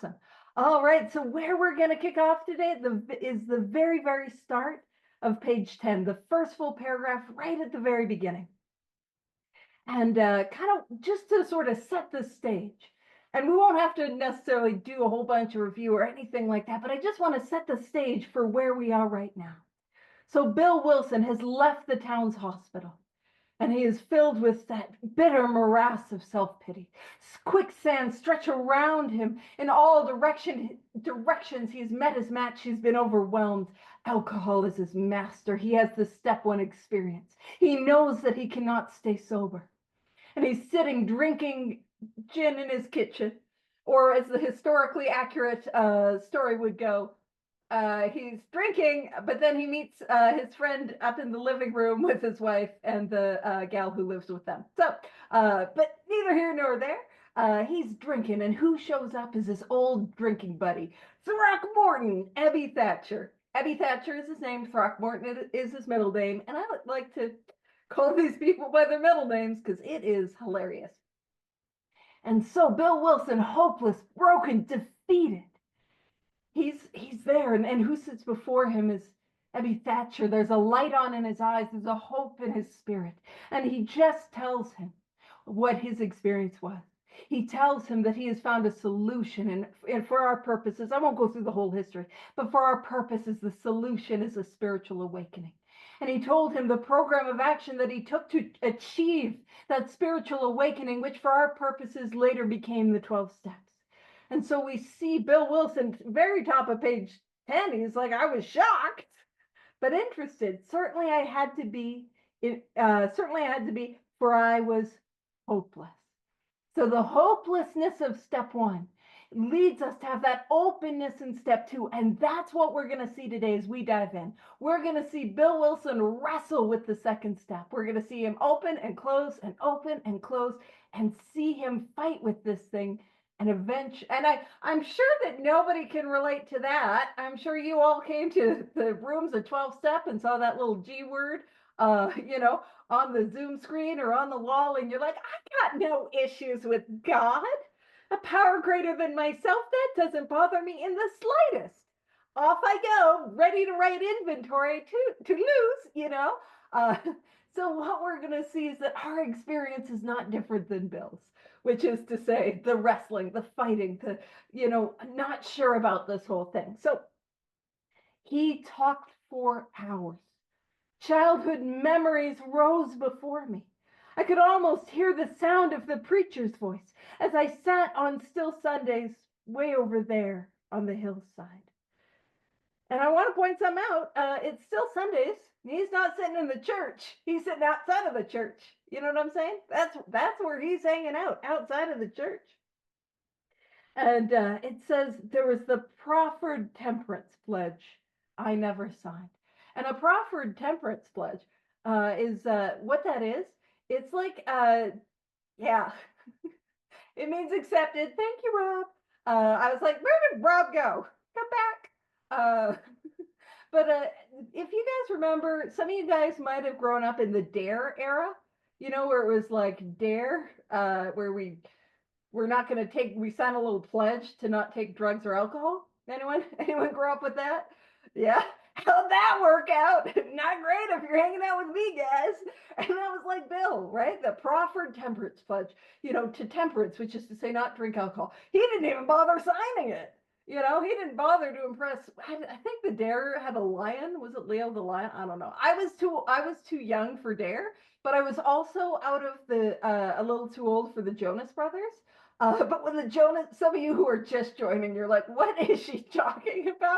Awesome. All right, so where we're going to kick off today is the very, very start of page 10, the first full paragraph right at the very beginning. And kind of just to sort of set the stage. And we won't have to necessarily do a whole bunch of review or anything like that, but I just want to set the stage for where we are right now. So Bill Wilson has left the town's hospital, and he is filled with that bitter morass of self-pity. Quicksand stretch around him in all directions. He's met his match. He's been overwhelmed. Alcohol is his master. He has the step one experience. He knows that he cannot stay sober. And he's sitting drinking gin in his kitchen, or as the historically accurate story would go, he's drinking, but then he meets his friend up in the living room with his wife and the gal who lives with them. So, but neither here nor there. He's drinking, and who shows up is his old drinking buddy, Throckmorton, Ebby Thatcher. Ebby Thatcher is his name, Throckmorton is his middle name, and I would like to call these people by their middle names because it is hilarious. And so Bill Wilson, hopeless, broken, defeated, he's there, and who sits before him is Ebby Thatcher. There's a light on in his eyes, there's a hope in his spirit, and he just tells him what his experience was. He tells him that he has found a solution, and for our purposes, I won't go through the whole history, but for our purposes, the solution is a spiritual awakening. And he told him the program of action that he took to achieve that spiritual awakening, which for our purposes later became the 12 steps. And so we see Bill Wilson, very top of page 10. He's like, I was shocked, but interested. Certainly I had to be, for I was hopeless. So the hopelessness of step one leads us to have that openness in step two. And that's what we're going to see today as we dive in. We're going to see Bill Wilson wrestle with the second step. We're going to see him open and close and open and close and see him fight with this thing. And I'm sure that nobody can relate to that. I'm sure you all came to the rooms of 12 step and saw that little G word, on the Zoom screen or on the wall. And you're like, I got no issues with God. A power greater than myself, that doesn't bother me in the slightest. Off I go, ready to write inventory to lose, So what we're going to see is that our experience is not different than Bill's, which is to say the wrestling, the fighting, not sure about this whole thing. So he talked for hours. Childhood memories rose before me. I could almost hear the sound of the preacher's voice as I sat on still Sundays way over there on the hillside. And I want to point something out. It's still Sundays. He's not sitting in the church. He's sitting outside of the church. You know what I'm saying? That's where he's hanging out, outside of the church. And it says there was the proffered temperance pledge I never signed. And a proffered temperance pledge is what that is. It's like, yeah, it means accepted. Thank you, Rob. I was like, where did Rob go? Come back. But if you guys remember, some of you guys might have grown up in the DARE era, where it was like DARE, where we're not going to we sign a little pledge to not take drugs or alcohol. Anyone grow up with that? Yeah. How'd that work out? Not great if you're hanging out with me, guys. And that was like Bill, right? The proffered temperance pledge, to temperance, which is to say not drink alcohol. He didn't even bother signing it. He didn't bother to impress. I think the DARE had a lion. Was it Leo the lion? I don't know. I was too young for DARE, but I was also out of a little too old for the Jonas Brothers. But when some of you who are just joining, you're like, what is she talking about?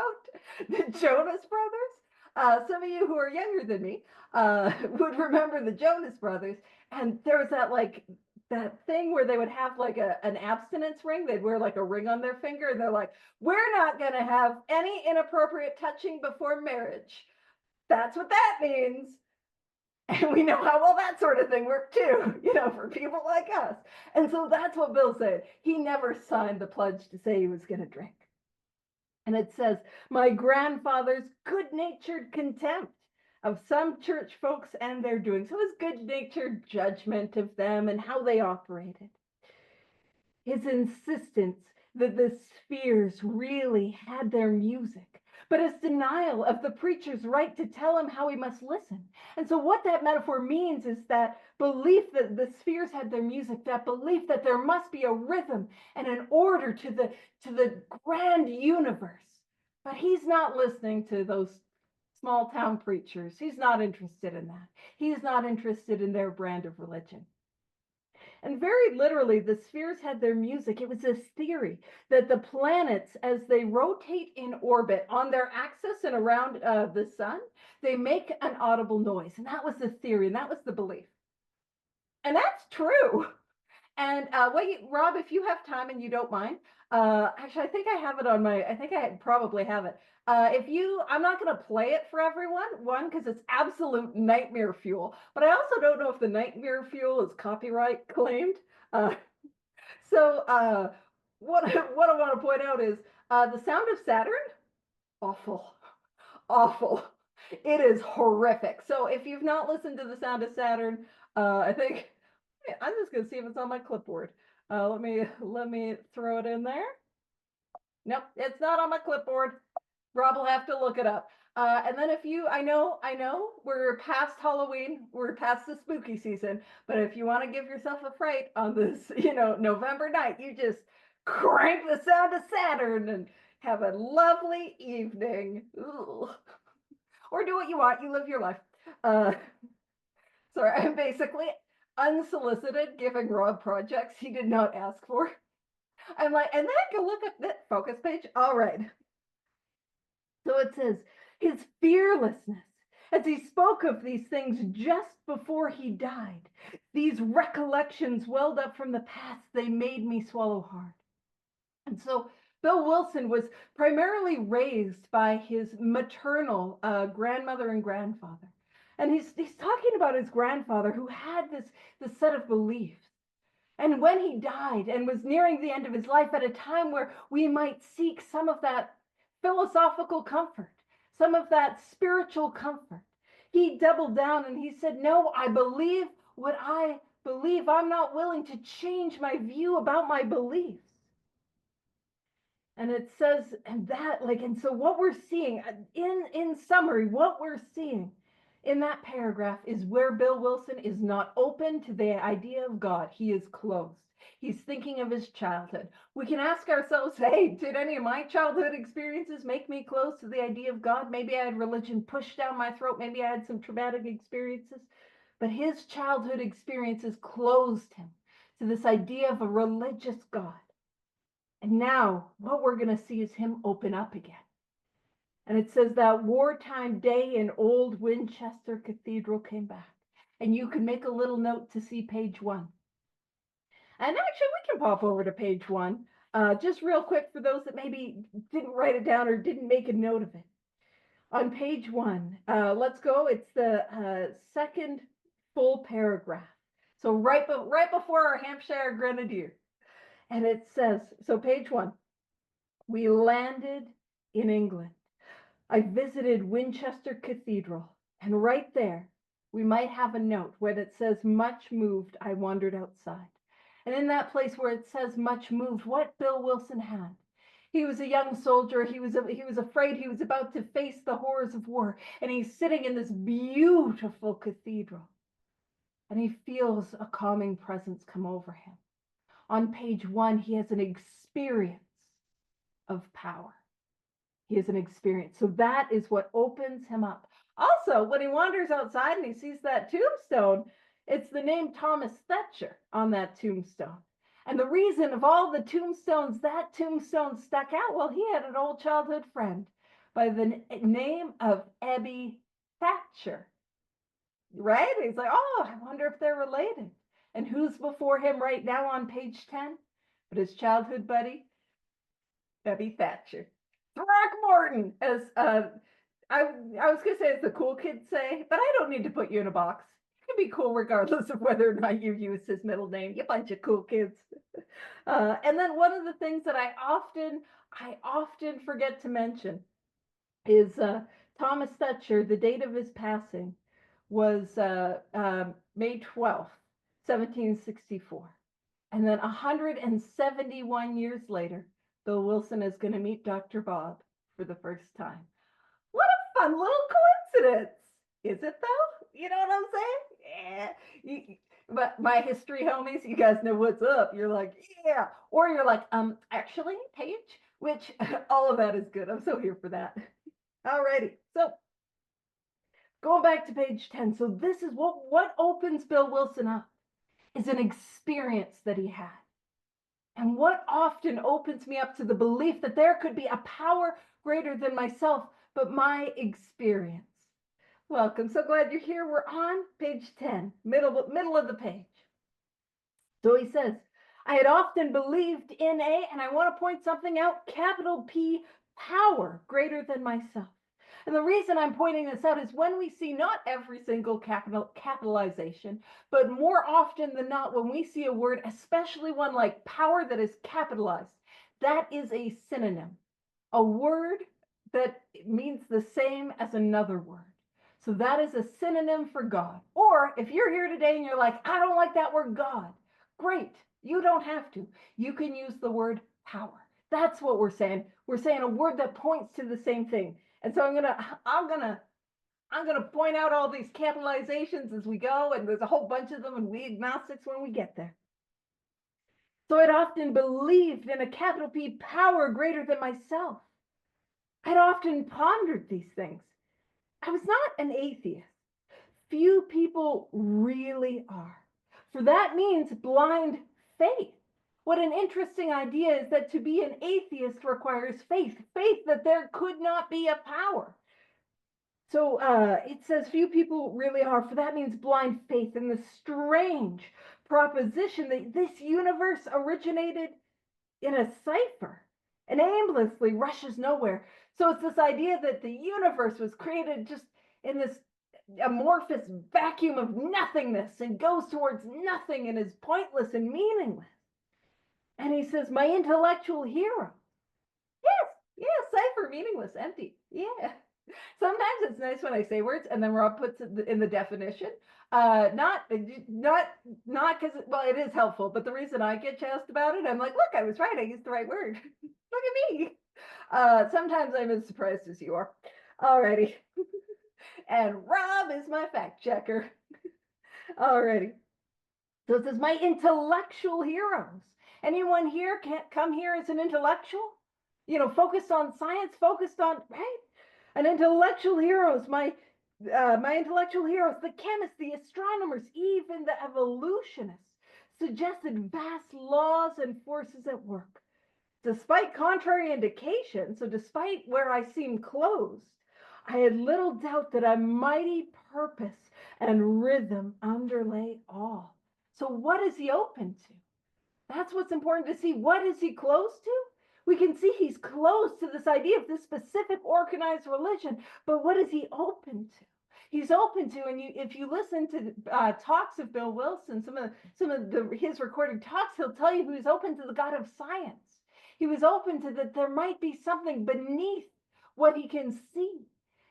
The Jonas Brothers? Some of you who are younger than me would remember the Jonas Brothers. And there was that thing where they would have like an abstinence ring. They'd wear like a ring on their finger. And they're like, we're not going to have any inappropriate touching before marriage. That's what that means. And we know how well that sort of thing worked too, for people like us. And so that's what Bill said. He never signed the pledge to say he was going to drink. And it says, my grandfather's good-natured contempt of some church folks and their doing. So his good-natured judgment of them and how they operated. his insistence that the spheres really had their music, but his denial of the preacher's right to tell him how he must listen. And so, what that metaphor means is that belief that the spheres had their music, that belief that there must be a rhythm and an order to the grand universe. But he's not listening to those small town preachers. He's not interested in that. He's not interested in their brand of religion. And very literally, the spheres had their music. It was this theory that the planets, as they rotate in orbit on their axis and around the sun, they make an audible noise. And that was the theory, and that was the belief. And that's true. And Rob, if you have time and you don't mind, actually, I think I have it on my, I think I probably have it. I'm not going to play it for everyone, one, because it's absolute nightmare fuel, but I also don't know if the nightmare fuel is copyright claimed. Uh, so what I want to point out is the sound of Saturn, awful, awful. It is horrific. So if you've not listened to the sound of Saturn, I think I'm just gonna see if it's on my clipboard. Let me throw it in there. Nope, it's not on my clipboard. Rob will have to look it up. And then if you, I know, we're past Halloween, we're past the spooky season, but if you want to give yourself a fright on this, November night, you just crank the sound of Saturn and have a lovely evening. Ooh. Or do what you want, you live your life. Sorry, I'm basically unsolicited giving Rob projects he did not ask for. I'm like, and then I can look at that focus page. All right. So it says, his fearlessness, as he spoke of these things just before he died, these recollections welled up from the past, they made me swallow hard. And so Bill Wilson was primarily raised by his maternal grandmother and grandfather. And he's talking about his grandfather who had this set of beliefs. And when he died and was nearing the end of his life at a time where we might seek some of that philosophical comfort, some of that spiritual comfort, he doubled down and he said, no, I believe what I believe. I'm not willing to change my view about my beliefs. And it says, and so what we're seeing in summary, what we're seeing in that paragraph is where Bill Wilson is not open to the idea of God. He is closed. He's thinking of his childhood. We can ask ourselves, hey, did any of my childhood experiences make me close to the idea of God? Maybe I had religion pushed down my throat. Maybe I had some traumatic experiences. But his childhood experiences closed him to this idea of a religious God. And now what we're going to see is him open up again. And it says that wartime day in old Winchester Cathedral came back. And you can make a little note to see page 1. And actually, we can pop over to page 1, just real quick for those that maybe didn't write it down or didn't make a note of it. On page 1, let's go. It's the second full paragraph. So right before our Hampshire Grenadier. And it says, so page 1, we landed in England. I visited Winchester Cathedral, and right there, we might have a note where it says, much moved, I wandered outside. And in that place where it says much moved, what Bill Wilson had. He was a young soldier. He was afraid he was about to face the horrors of war. And he's sitting in this beautiful cathedral. And he feels a calming presence come over him. On page 1, he has an experience of power. He has an experience. So that is what opens him up. Also, when he wanders outside and he sees that tombstone, it's the name Thomas Thetcher on that tombstone. And the reason of all the tombstones, that tombstone stuck out, well, he had an old childhood friend by the name of Ebby Thatcher. Right? He's like, oh, I wonder if they're related. And who's before him right now on page 10? But his childhood buddy, Ebby Thatcher. Throckmorton, as I was gonna say, as the cool kids say, but I don't need to put you in a box. You can be cool regardless of whether or not you use his middle name. You bunch of cool kids. And then one of the things that I often forget to mention is Thomas Thetcher. The date of his passing was May 12th, 1764. And then 171 years later, Bill Wilson is going to meet Dr. Bob for the first time. What a fun little coincidence. Is it though? You know what I'm saying? Yeah. But my history homies, you guys know what's up. You're like, yeah. Or you're like, actually, Paige, which all of that is good. I'm so here for that. Alrighty. So going back to page 10. So this is what opens Bill Wilson up is an experience that he had. And what often opens me up to the belief that there could be a power greater than myself, but my experience. Welcome. So glad you're here. We're on page 10, middle of the page. So he says, I had often believed in and I want to point something out, capital P, power greater than myself. And the reason I'm pointing this out is when we see not every single capitalization, but more often than not, when we see a word, especially one like power that is capitalized, that is a synonym, a word that means the same as another word. So that is a synonym for God. Or if you're here today and you're like, I don't like that word God, great. You don't have to. You can use the word power. That's what we're saying. We're saying a word that points to the same thing. And so I'm gonna point out all these capitalizations as we go, and there's a whole bunch of them, and we agnostics when we get there. So I'd often believed in a capital P power greater than myself. I'd often pondered these things. I was not an atheist. Few people really are. For that means blind faith. What an interesting idea is that to be an atheist requires faith, faith that there could not be a power. So it says few people really are, for that means blind faith in the strange proposition that this universe originated in a cipher and aimlessly rushes nowhere. So it's this idea that the universe was created just in this amorphous vacuum of nothingness and goes towards nothing and is pointless and meaningless. And he says, my intellectual hero. Yes, cipher, meaningless, empty. Yeah. Sometimes it's nice when I say words and then Rob puts it in the definition. Not because, well, it is helpful, but the reason I get jazzed about it, I'm like, look, I was right. I used the right word. Look at me. Sometimes I'm as surprised as you are. Alrighty. And Rob is my fact checker. Alrighty. So it says, my intellectual heroes. Anyone here can't come here as an intellectual? You know, focused on science, focused on, right? An intellectual heroes, my intellectual heroes, the chemists, the astronomers, even the evolutionists, suggested vast laws and forces at work. Despite contrary indications, so despite where I seem closed, I had little doubt that a mighty purpose and rhythm underlay all. So what is he open to? That's what's important to see. What is he close to? We can see he's close to this idea of this specific organized religion, but what is he open to? He's open to, and if you listen to talks of Bill Wilson, his recorded talks, he'll tell you he was open to the God of science. He was open to that there might be something beneath what he can see.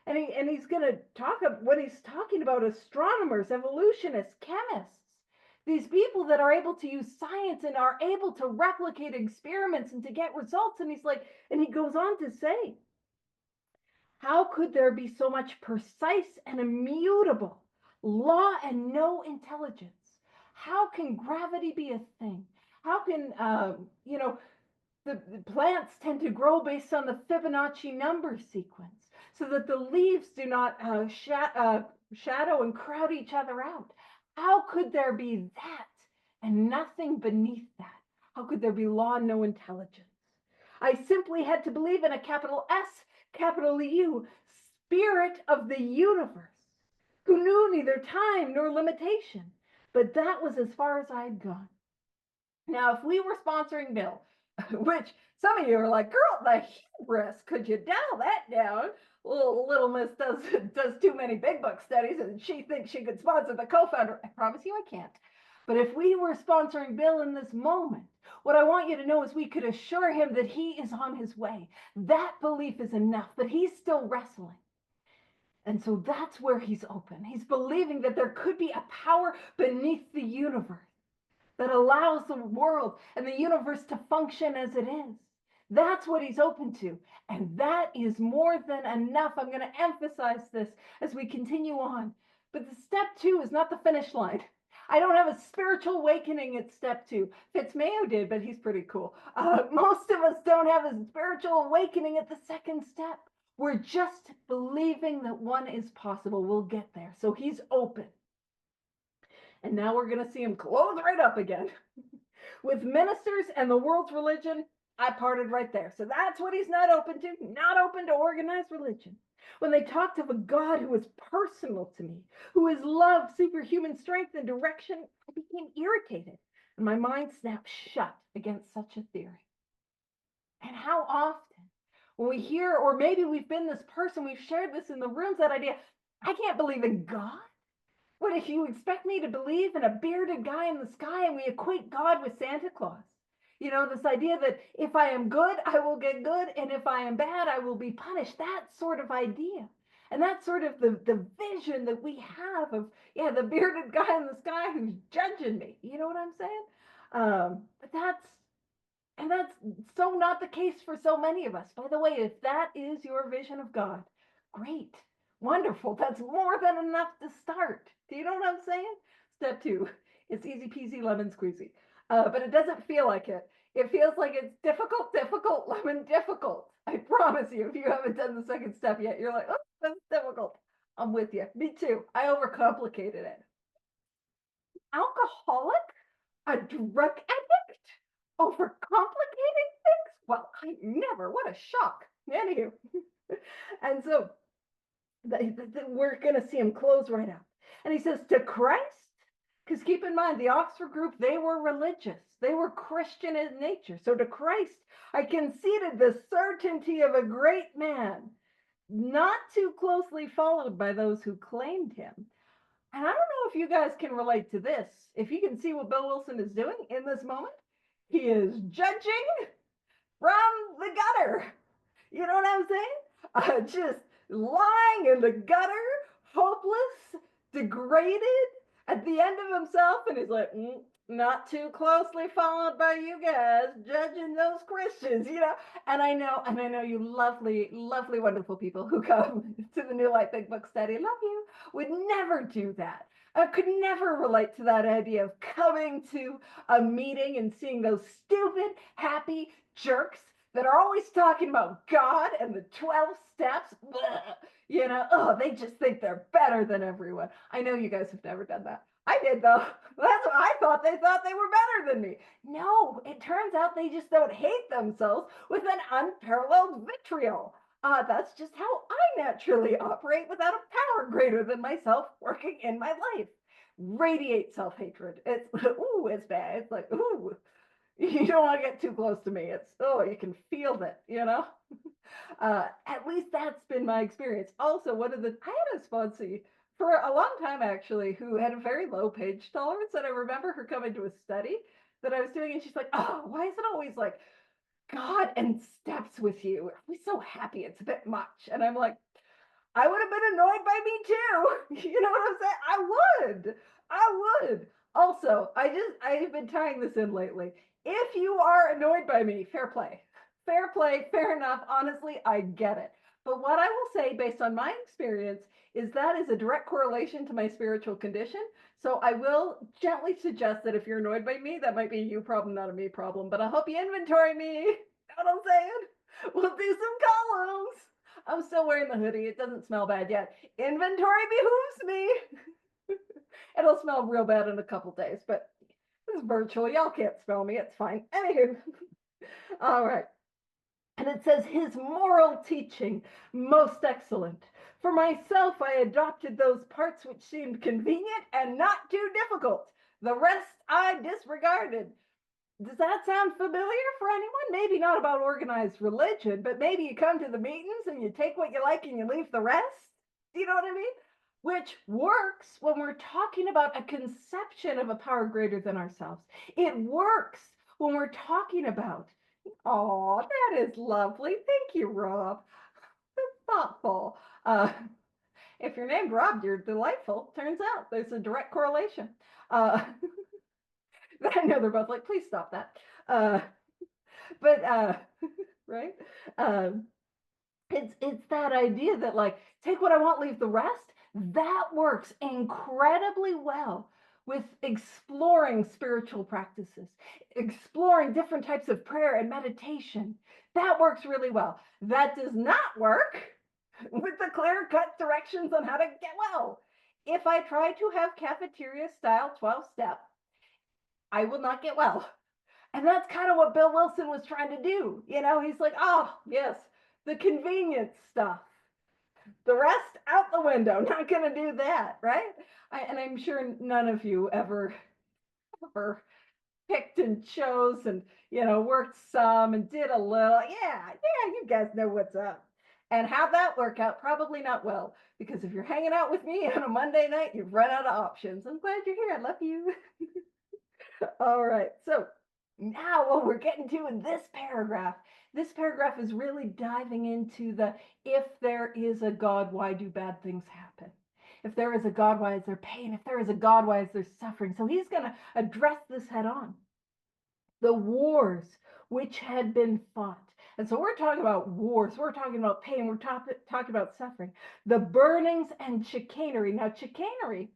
And he's going to talk about when he's talking about astronomers, evolutionists, chemists, these people that are able to use science and are able to replicate experiments and to get results. And he's like, and he goes on to say, how could there be so much precise and immutable law and no intelligence? How can gravity be a thing? How can, the plants tend to grow based on the Fibonacci number sequence so that the leaves do not shadow and crowd each other out. How could there be that and nothing beneath that? How could there be law and no intelligence? I simply had to believe in a capital S, capital U, spirit of the universe, who knew neither time nor limitation. But that was as far as I'd gone. Now, if we were sponsoring Bill, which some of you are like, girl, the hubris, could you dial that down? Little Miss does too many big book studies and she thinks she could sponsor the co-founder. I promise you I can't. But if we were sponsoring Bill in this moment, what I want you to know is we could assure him that he is on his way. That belief is enough, but he's still wrestling. And so that's where he's open. He's believing that there could be a power beneath the universe. that allows the world and the universe to function as it is. That's what he's open to. And that is more than enough. I'm going to emphasize this as we continue on. But the step two is not the finish line. I don't have a spiritual awakening at step two. Fitzmayo did, but he's pretty cool. Most of us don't have a spiritual awakening at the second step. We're just believing that one is possible. We'll get there. So he's open. And now we're going to see him close right up again. With ministers and the world's religion, I parted right there. So that's what he's not open to, not open to organized religion. When they talked of a God who is personal to me, who is love, superhuman strength, and direction, I became irritated, and my mind snapped shut against such a theory. And how often, when we hear, or maybe we've been this person, we've shared this in the rooms, that idea, I can't believe in God. What if you expect me to believe in a bearded guy in the sky, and we equate God with Santa Claus? You know, this idea that if I am good, I will get good, and if I am bad, I will be punished. That sort of idea. And that's sort of the vision that we have of, yeah, the bearded guy in the sky who's judging me. You know what I'm saying? But that's so not the case for so many of us. By the way, if that is your vision of God, great, wonderful. That's more than enough to start. Do you know what I'm saying? Step two, it's easy peasy lemon squeezy. But it doesn't feel like it. It feels like it's difficult, lemon difficult. I promise you, if you haven't done the second step yet, you're like, oh, that's difficult. I'm with you. Me too. I overcomplicated it. Alcoholic? A drug addict? Overcomplicating things? Well, I never. What a shock. Anywho. And so we're going to see him close right out. And he says, to Christ, because keep in mind, the Oxford group, they were religious. They were Christian in nature. So to Christ, I conceded the certainty of a great man, not too closely followed by those who claimed him. And I don't know if you guys can relate to this. If you can see what Bill Wilson is doing in this moment, he is judging from the gutter. You know what I'm saying? Just lying in the gutter, hopeless, degraded, at the end of himself, and he's like, not too closely followed by you guys, judging those Christians, you know. And I know you lovely, lovely, wonderful people who come to the New Light Big Book Study, love you, would never do that. I could never relate to that idea of coming to a meeting and seeing those stupid, happy jerks that are always talking about God and the 12 steps. Blah, you know, oh, they just think they're better than everyone. I know you guys have never done that. I did, though. That's what I thought. They thought they were better than me. No, it turns out they just don't hate themselves with an unparalleled vitriol. That's just how I naturally operate without a power greater than myself working in my life. Radiate self-hatred. It's, ooh, it's bad. It's like, ooh, you don't want to get too close to me. It's, oh, you can feel it, you know? At least that's been my experience. Also, I had a sponsee for a long time, actually, who had a very low page tolerance. And I remember her coming to a study that I was doing, and she's like, oh, why is it always like God and steps with you? Are we so happy? It's a bit much. And I'm like, I would have been annoyed by me too. You know what I'm saying? I would. Also, I've been tying this in lately. If you are annoyed by me, fair play. Fair play, fair enough. Honestly, I get it. But what I will say, based on my experience, is that is a direct correlation to my spiritual condition. So I will gently suggest that if you're annoyed by me, that might be a you problem, not a me problem. But I'll help you inventory me. You know what I'm saying? We'll do some columns. I'm still wearing the hoodie. It doesn't smell bad yet. Inventory behooves me. It'll smell real bad in a couple days, but this is virtual. Y'all can't smell me. It's fine. Anywho, all right. And it says, his moral teaching, most excellent. For myself, I adopted those parts which seemed convenient and not too difficult. The rest I disregarded. Does that sound familiar for anyone? Maybe not about organized religion, but maybe you come to the meetings and you take what you like and you leave the rest. Do you know what I mean? Which works when we're talking about a conception of a power greater than ourselves. It works when we're talking about, oh, that is lovely. Thank you, Rob. That's thoughtful. If you're named Rob, you're delightful. Turns out there's a direct correlation. I know they're both like, please stop that. Uh, but right? Um, it's that idea that like take what I want, leave the rest. That works incredibly well with exploring spiritual practices, exploring different types of prayer and meditation. That works really well. That does not work with the clear-cut directions on how to get well. If I try to have cafeteria style 12 step, I will not get well. And that's kind of what Bill Wilson was trying to do. He's like, oh, yes, the convenience stuff. The rest out the window. Not going to do that, right? And I'm sure none of you ever picked and chose and, worked some and did a little. Yeah, you guys know what's up. And how'd that work out? Probably not well, because if you're hanging out with me on a Monday night, you've run out of options. I'm glad you're here. I love you. All right. So now what we're getting to in this paragraph is really diving into the if there is a God, why do bad things happen? If there is a God, why is there pain? If there is a God, why is there suffering? So he's going to address this head on. The wars which had been fought. And so we're talking about wars, we're talking about pain, we're talking about suffering. The burnings and chicanery. Now, chicanery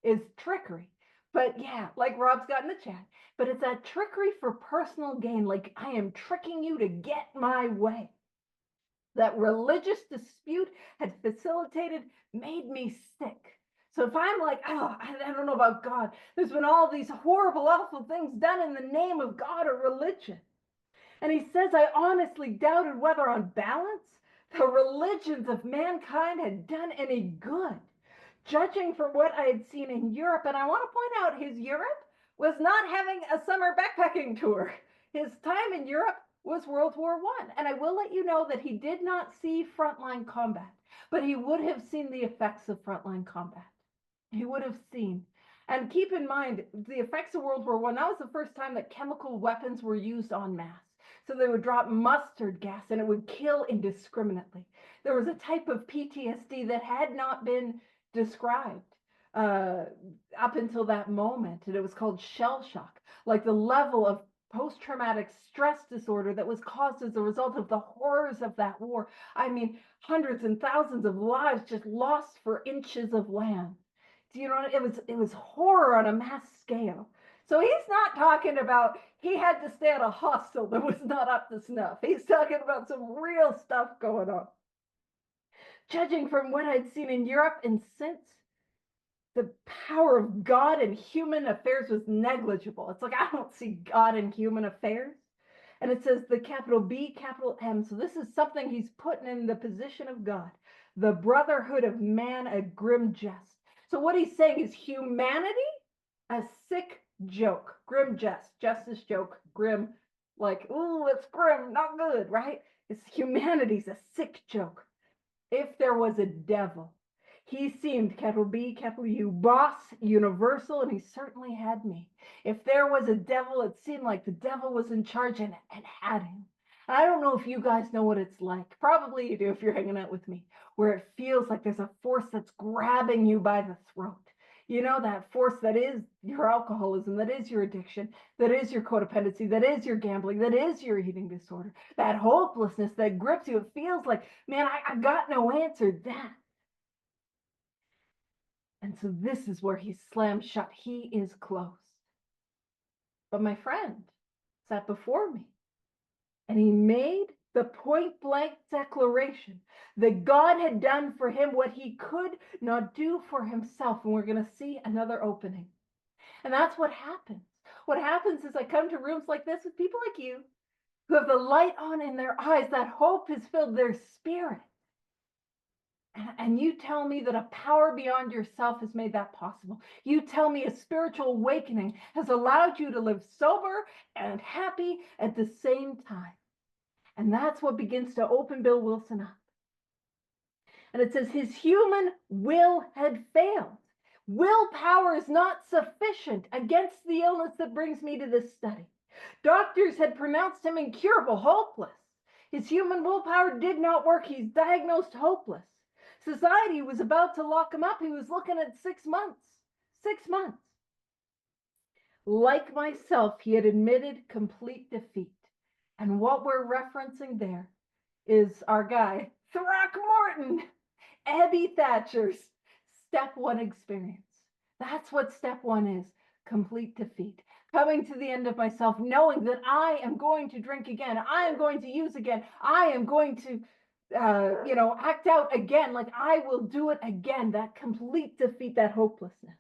is trickery. But yeah, like Rob's got in the chat, but it's that trickery for personal gain, like I am tricking you to get my way. That religious dispute had facilitated made me sick. So if I'm like, oh, I don't know about God, there's been all these horrible, awful things done in the name of God or religion. And he says, I honestly doubted whether on balance, the religions of mankind had done any good. Judging from what I had seen in Europe, and I want to point out his Europe was not having a summer backpacking tour. His time in Europe was World War I. And I will let you know that he did not see frontline combat, but he would have seen the effects of frontline combat. He would have seen. And keep in mind, the effects of World War I, that was the first time that chemical weapons were used en masse. So they would drop mustard gas and it would kill indiscriminately. There was a type of PTSD that had not been described up until that moment, and it was called shell shock, like the level of post-traumatic stress disorder that was caused as a result of the horrors of that war. I mean, hundreds and thousands of lives just lost for inches of land. Do you know what? It was horror on a mass scale. So he's not talking about he had to stay at a hostel that was not up to snuff. He's talking about some real stuff going on. Judging from what I'd seen in Europe and since, the power of God in human affairs was negligible. It's like, I don't see God in human affairs. And it says the capital B, capital M. So this is something he's putting in the position of God. The brotherhood of man, a grim jest. So what he's saying is humanity, a sick joke. Grim jest, justice joke, grim. Like, ooh, it's grim, not good, right? It's humanity's a sick joke. If there was a devil, he seemed, capital B, capital U, boss, universal, and he certainly had me. If there was a devil, it seemed like the devil was in charge and had him. And I don't know if you guys know what it's like. Probably you do if you're hanging out with me, where it feels like there's a force that's grabbing you by the throat. You know, that force that is your alcoholism, that is your addiction, that is your codependency, that is your gambling, that is your eating disorder, that hopelessness that grips you. It feels like, man, I got no answer. That. And so this is where he slams shut. He is close. But my friend sat before me and he made the point blank declaration that God had done for him what he could not do for himself. And we're going to see another opening. And that's what happens. What happens is I come to rooms like this with people like you who have the light on in their eyes. That hope has filled their spirit. And you tell me that a power beyond yourself has made that possible. You tell me a spiritual awakening has allowed you to live sober and happy at the same time. And that's what begins to open Bill Wilson up. And it says his human will had failed. Willpower is not sufficient against the illness that brings me to this study. Doctors had pronounced him incurable, hopeless. His human willpower did not work. He's diagnosed hopeless. Society was about to lock him up. He was looking at 6 months. 6 months. Like myself, he had admitted complete defeat. And what we're referencing there is our guy, Throckmorton, Abby Thatcher's step one experience. That's what step one is: complete defeat. Coming to the end of myself, knowing that I am going to drink again, I am going to use again, I am going to, act out again, like I will do it again. That complete defeat, that hopelessness.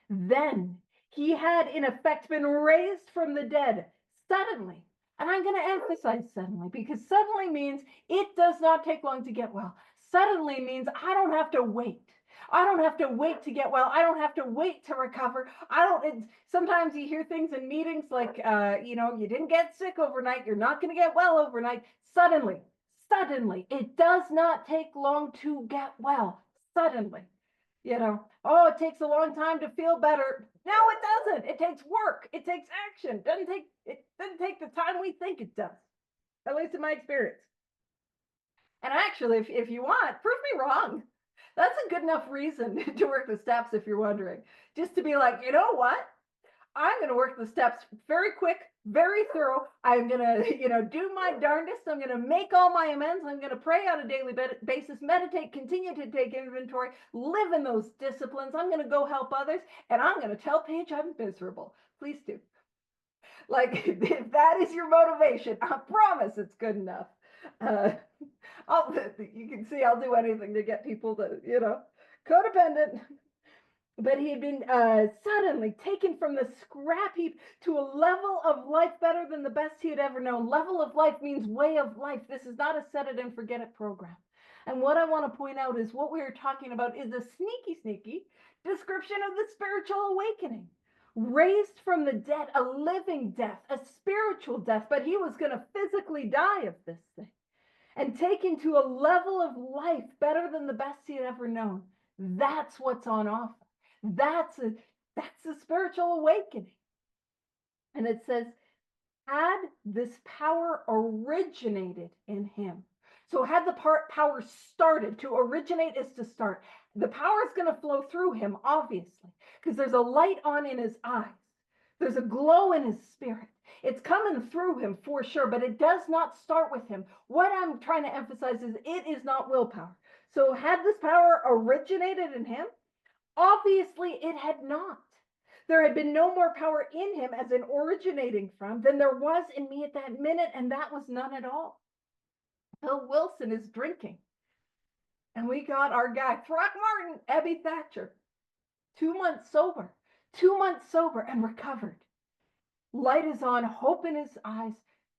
Then he had, in effect, been raised from the dead suddenly. And I'm going to emphasize suddenly, because suddenly means it does not take long to get well. Suddenly means I don't have to wait. I don't have to wait to get well. I don't have to wait to recover. Sometimes you hear things in meetings like, you didn't get sick overnight. You're not going to get well overnight. Suddenly, it does not take long to get well. Suddenly. It takes a long time to feel better. No, it doesn't. It takes work. It takes action. It doesn't take the time we think it does, at least in my experience. And actually, if you want, prove me wrong. That's a good enough reason to work the steps, if you're wondering. Just to be like, you know what? I'm going to work the steps very quick, very thorough. I'm going to, do my darndest. I'm going to make all my amends. I'm going to pray on a daily basis, meditate, continue to take inventory, live in those disciplines. I'm going to go help others, and I'm going to tell Paige I'm miserable. Please do. Like, if that is your motivation, I promise it's good enough. You can see I'll do anything to get people to, codependent. But he had been suddenly taken from the scrap heap to a level of life better than the best he had ever known. Level of life means way of life. This is not a set it and forget it program. And what I want to point out is what we are talking about is a sneaky description of the spiritual awakening. Raised from the dead, a living death, a spiritual death, but he was going to physically die of this thing. And taken to a level of life better than the best he had ever known. That's what's on offer. That's a spiritual awakening. And it says, had this power originated in him. So had the power started, to originate is to start. The power is going to flow through him, obviously, because there's a light on in his eyes. There's a glow in his spirit. It's coming through him for sure, but it does not start with him. What I'm trying to emphasize is it is not willpower. So had this power originated in him? Obviously, it had not. There had been no more power in him as in originating from than there was in me at that minute, and that was none at all. Bill Wilson is drinking. And we got our guy, Throckmorton, Abby Thatcher, 2 months sober and recovered. Light is on, hope in his eyes.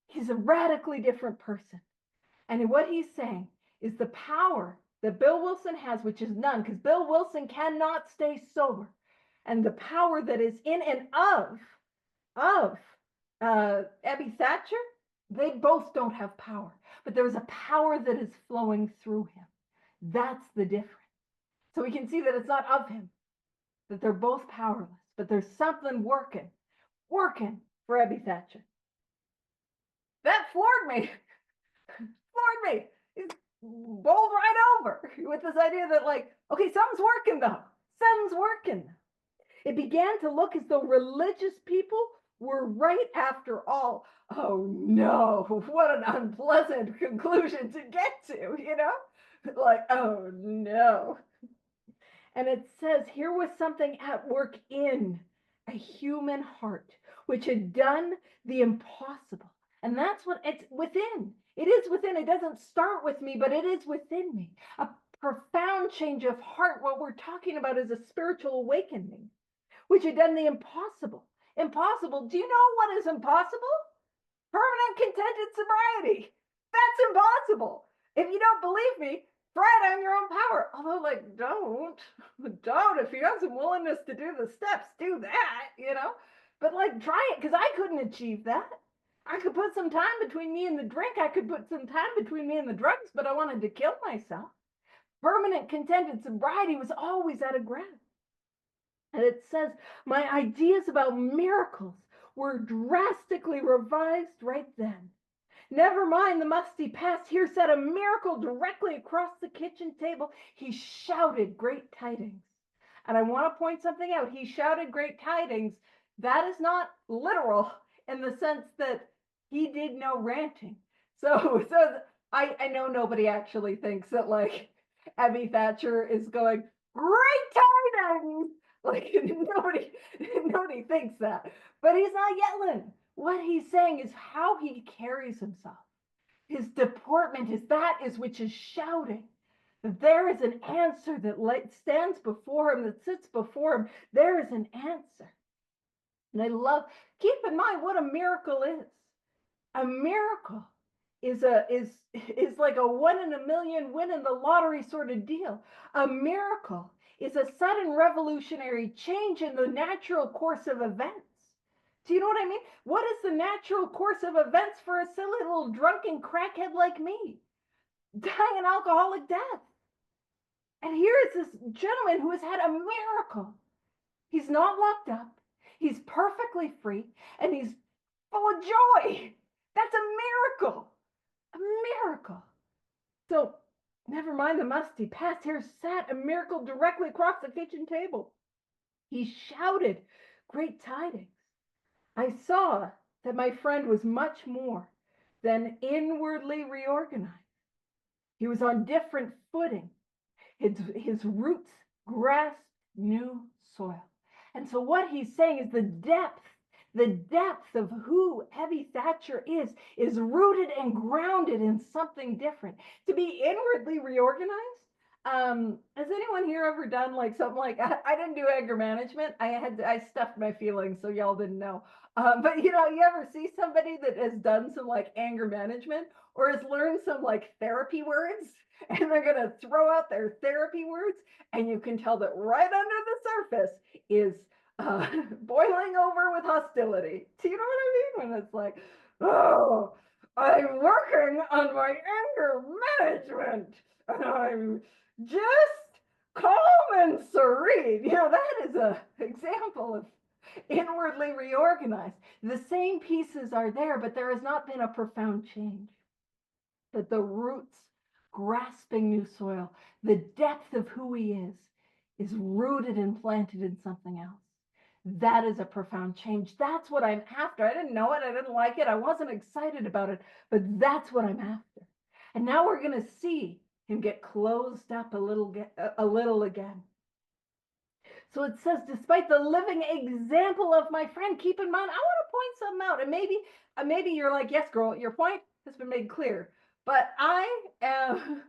He's a radically different person. And what he's saying is the power that Bill Wilson has, which is none, because Bill Wilson cannot stay sober. And the power that is in and of Abby Thatcher, they both don't have power. But there's a power that is flowing through him. That's the difference. So we can see that it's not of him, that they're both powerless, but there's something working for Abby Thatcher. That floored me. He's bowled right over with this idea that, like, okay, something's working though. Something's working. It began to look as though religious people were right after all. Oh no, what an unpleasant conclusion to get to, Like, oh no. And it says here was something at work in a human heart, which had done the impossible. And that's what it's within. It is within. It doesn't start with me, but it is within me. A profound change of heart. What we're talking about is a spiritual awakening, which had done the impossible. Impossible. Do you know what is impossible? Permanent contented sobriety. That's impossible. If you don't believe me, try it on your own power. Although, like, don't. If you have some willingness to do the steps, do that, But, like, try it, because I couldn't achieve that. I could put some time between me and the drink. I could put some time between me and the drugs, but I wanted to kill myself. Permanent contented sobriety was always at a grasp. And it says, my ideas about miracles were drastically revised right then. Never mind the musty past. Here sat a miracle directly across the kitchen table. He shouted great tidings. And I want to point something out. He shouted great tidings. That is not literal in the sense that he did no ranting. So I know nobody actually thinks that like Abby Thatcher is going, great tidings. Like nobody thinks that. But he's not yelling. What he's saying is how he carries himself. His deportment is that is which is shouting. There is an answer that stands before him, that sits before him. There is an answer. And I love, keep in mind what a miracle is. A miracle is like a 1 in a million win in the lottery sort of deal. A miracle is a sudden revolutionary change in the natural course of events. Do you know what I mean? What is the natural course of events for a silly little drunken crackhead like me? Dying an alcoholic death. And here is this gentleman who has had a miracle. He's not locked up. He's perfectly free, and he's full of joy. That's a miracle. A miracle. So, never mind the musty past. Here sat a miracle directly across the kitchen table. He shouted great tidings. I saw that my friend was much more than inwardly reorganized. He was on different footing. His roots grasped new soil. And so what he's saying is the depth of who Abby Thatcher is rooted and grounded in something different. To be inwardly reorganized, has anyone here ever done like something like, I didn't do anger management. I stuffed my feelings, so y'all didn't know. But you ever see somebody that has done some like anger management or has learned some like therapy words and they're going to throw out their therapy words and you can tell that right under the surface is boiling over with hostility. Do you know what I mean? When it's like, oh, I'm working on my anger management and I'm just calm and serene. That is an example of inwardly reorganized. The same pieces are there, but there has not been a profound change. That the roots grasping new soil, the depth of who he is rooted and planted in something else. That is a profound change. That's what I'm after. I didn't know it. I didn't like it. I wasn't excited about it, but that's what I'm after. And now we're going to see him get closed up a little again. So it says, despite the living example of my friend, keep in mind, I want to point something out. And maybe you're like, yes, girl, your point has been made clear. But I am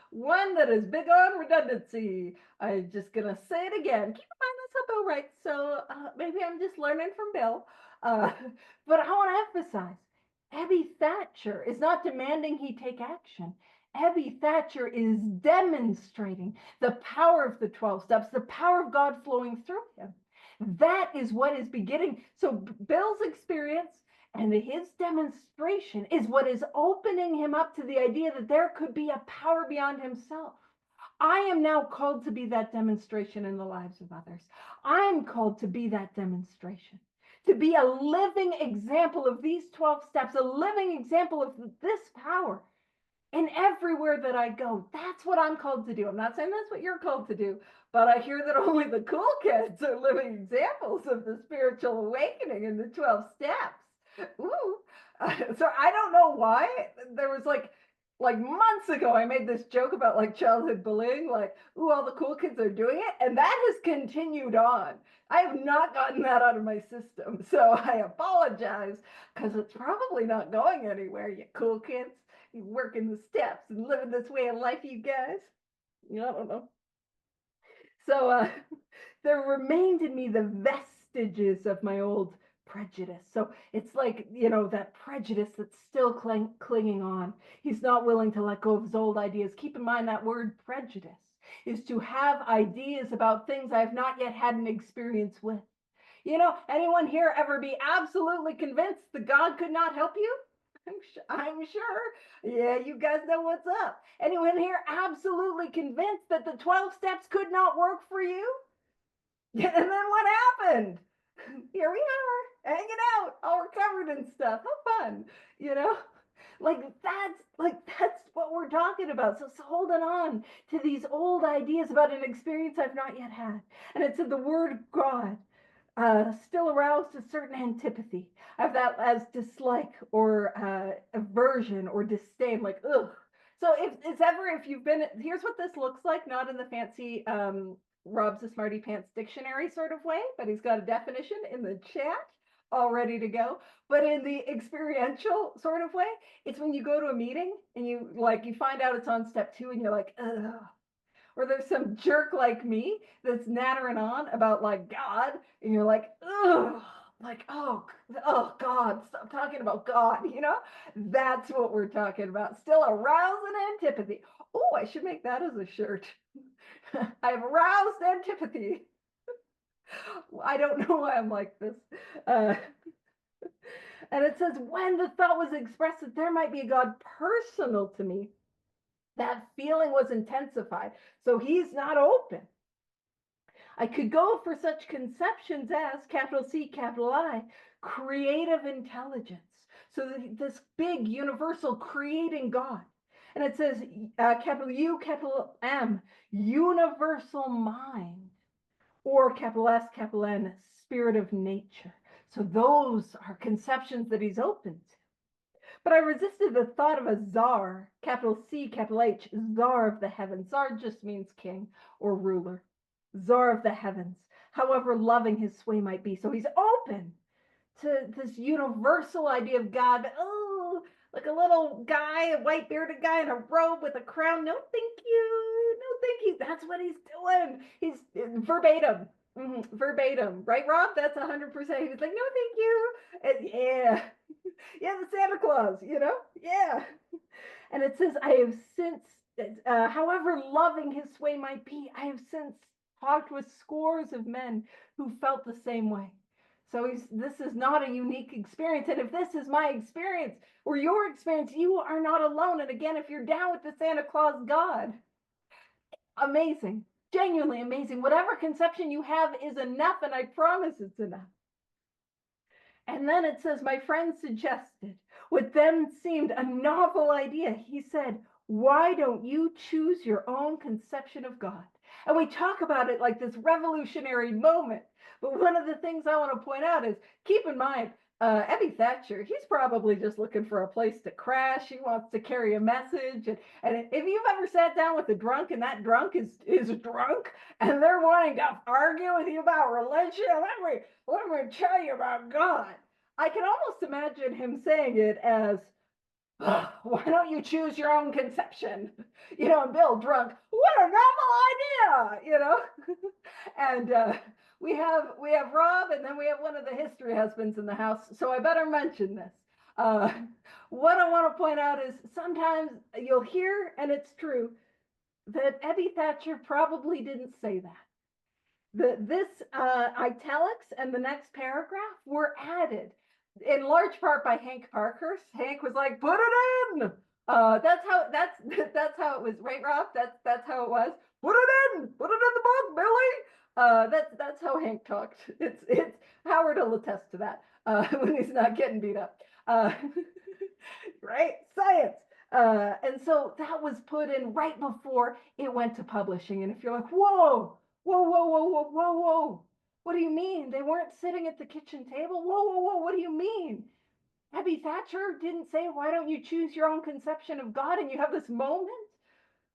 one that is big on redundancy. I'm just going to say it again. Keep in mind, that's not Bill right. So maybe I'm just learning from Bill. But I want to emphasize, Abby Thatcher is not demanding he take action. Abby Thatcher is demonstrating the power of the 12 steps, the power of God flowing through him. That is what is beginning. So Bill's experience and his demonstration is what is opening him up to the idea that there could be a power beyond himself. I am now called to be that demonstration in the lives of others. I am called to be that demonstration, to be a living example of these 12 steps, a living example of this power. And everywhere that I go, that's what I'm called to do. I'm not saying that's what you're called to do, but I hear that only the cool kids are living examples of the spiritual awakening and the 12 steps. Ooh. So I don't know why. There was like months ago, I made this joke about like childhood bullying, like, ooh, all the cool kids are doing it. And that has continued on. I have not gotten that out of my system. So I apologize because it's probably not going anywhere, you cool kids. You working the steps and living this way of life, you guys. I don't know. So there remained in me the vestiges of my old prejudice. So it's like, that prejudice that's still clinging on. He's not willing to let go of his old ideas. Keep in mind that word prejudice is to have ideas about things I've not yet had an experience with. Anyone here ever be absolutely convinced that God could not help you? I'm sure. Yeah, you guys know what's up. Anyone here absolutely convinced that the 12 steps could not work for you? And then what happened? Here we are, hanging out, all recovered and stuff. How fun, That's what we're talking about. So holding on to these old ideas about an experience I've not yet had. And it said the word God still aroused a certain antipathy. I have that as dislike or aversion or disdain, like, ugh. So if you've been, here's what this looks like, not in the fancy Rob's a Smarty Pants dictionary sort of way, but he's got a definition in the chat all ready to go. But in the experiential sort of way, it's when you go to a meeting and you find out it's on step 2 and you're like, ugh. Or there's some jerk like me that's nattering on about like God, and you're like, ugh, like, oh God, stop talking about God, you know? That's what we're talking about. Still arousing antipathy. Oh, I should make that as a shirt. I've aroused antipathy. I don't know why I'm like this. Uh, and it says, when the thought was expressed that there might be a God personal to me, that feeling was intensified. So he's not open. I could go for such conceptions as capital C, capital I, creative intelligence. So this big universal creating God. And it says capital U, capital M, universal mind, or capital S, capital N, spirit of nature. So those are conceptions that he's open to. But I resisted the thought of a czar, capital C, capital H, czar of the heavens. Czar just means king or ruler. Czar of the heavens, however loving his sway might be. So he's open to this universal idea of God. Oh, like a little guy, a white bearded guy in a robe with a crown. No, thank you. No, thank you. That's what he's doing. He's verbatim. Verbatim, right, Rob? That's 100%. He was like, no, thank you. And yeah, yeah, the Santa Claus, yeah. And it says, I have since, however loving his sway might be, I have since talked with scores of men who felt the same way. So this is not a unique experience. And if this is my experience or your experience, you are not alone. And again, if you're down with the Santa Claus God, amazing, genuinely amazing. Whatever conception you have is enough, and I promise it's enough. And then it says, my friend suggested what then seemed a novel idea. He said, why don't you choose your own conception of God? And we talk about it like this revolutionary moment. But one of the things I want to point out is, keep in mind, Ebby Thatcher, he's probably just looking for a place to crash. He wants to carry a message. And if you've ever sat down with a drunk and that drunk is drunk and they're wanting to argue with you about religion, let me tell you about God. I can almost imagine him saying it as, why don't you choose your own conception? And Bill drunk, what a novel idea, and we have Rob, and then we have one of the history husbands in the house, so I better mention this. What I want to point out is sometimes you'll hear, and it's true, that Ebby Thatcher probably didn't say that. This italics and the next paragraph were added in large part by Hank Parkhurst. Hank was like, put it in. That's how it was, right, Rob? That's how it was. Put it in the book, Billy. That's how Hank talked. It's Howard will attest to that when he's not getting beat up. Right, science. And so that was put in right before it went to publishing. And if you're like, whoa, what do you mean? They weren't sitting at the kitchen table? Whoa, what do you mean? Abby Thatcher didn't say, why don't you choose your own conception of God? And you have this moment.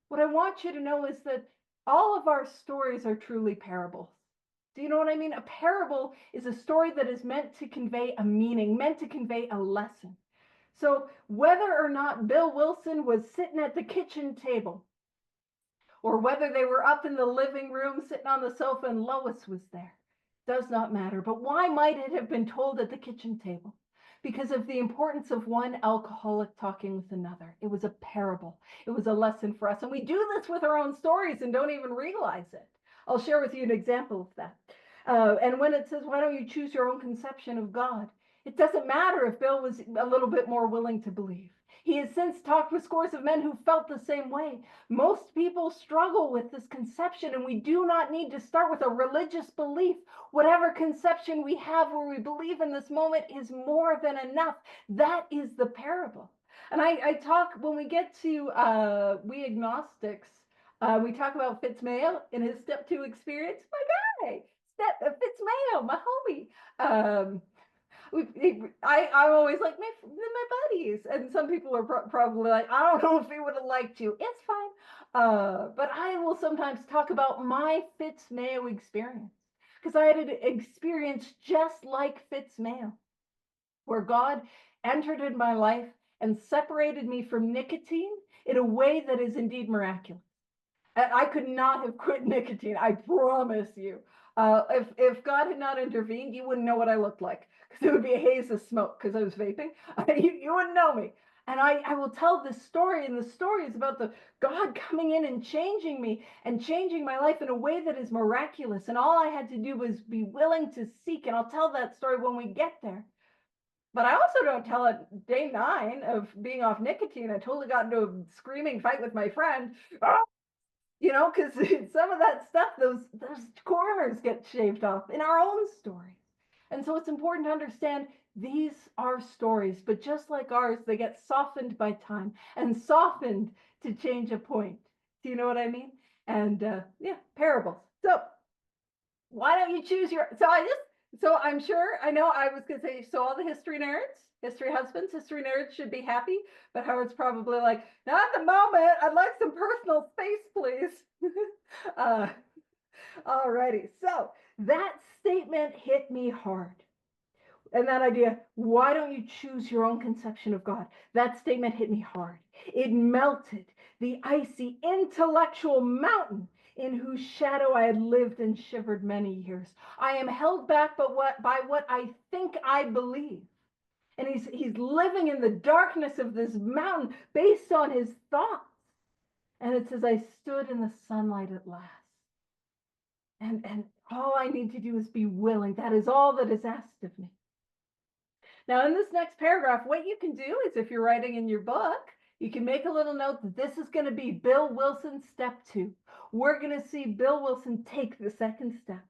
What I want you to know is that all of our stories are truly parables. Do you know what I mean? A parable is a story that is meant to convey a meaning, meant to convey a lesson. So whether or not Bill Wilson was sitting at the kitchen table, or whether they were up in the living room sitting on the sofa and Lois was there, does not matter. But why might it have been told at the kitchen table? Because of the importance of one alcoholic talking with another. It was a parable. It was a lesson for us. And we do this with our own stories and don't even realize it. I'll share with you an example of that. And when it says, why don't you choose your own conception of God? It doesn't matter if Bill was a little bit more willing to believe. He has since talked with scores of men who felt the same way. Most people struggle with this conception, and we do not need to start with a religious belief. Whatever conception we have where we believe in this moment is more than enough. That is the parable. And I talk, when we get to we agnostics, we talk about Fitzmayo in his step 2 experience. My guy, Fitzmayo, my homie. I'm always like my buddies, and some people are probably like, I don't know if he would have liked you. It's fine, but I will sometimes talk about my Fitzmayo experience, because I had an experience just like Fitzmayo, where God entered in my life and separated me from nicotine in a way that is indeed miraculous. I could not have quit nicotine. I promise you. If God had not intervened, you wouldn't know what I looked like, because it would be a haze of smoke because I was vaping. You wouldn't know me. And I will tell this story, and the story is about the God coming in and changing me and changing my life in a way that is miraculous. And all I had to do was be willing to seek. And I'll tell that story when we get there. But I also don't tell it day 9 of being off nicotine. I totally got into a screaming fight with my friend. Oh, because some of that stuff, those corners get shaved off in our own stories. And so it's important to understand these are stories, but just like ours, they get softened by time and softened to change a point. Do you know what I mean? And yeah, parables. So why don't you choose your, so I'm sure, I know I was going to say, so all the history nerds, history husbands, history nerds should be happy, but Howard's probably like, not at the moment, I'd like some personal space, please. Alrighty, so that statement hit me hard. And that idea, why don't you choose your own conception of God? That statement hit me hard. It melted the icy intellectual mountain in whose shadow I had lived and shivered many years. I am held back by what I think I believe. And he's living in the darkness of this mountain based on his thoughts. And it says, I stood in the sunlight at last. And all I need to do is be willing. That is all that is asked of me. Now, in this next paragraph, what you can do is, if you're writing in your book, you can make a little note that this is going to be Bill Wilson's step 2. We're going to see Bill Wilson take the second step.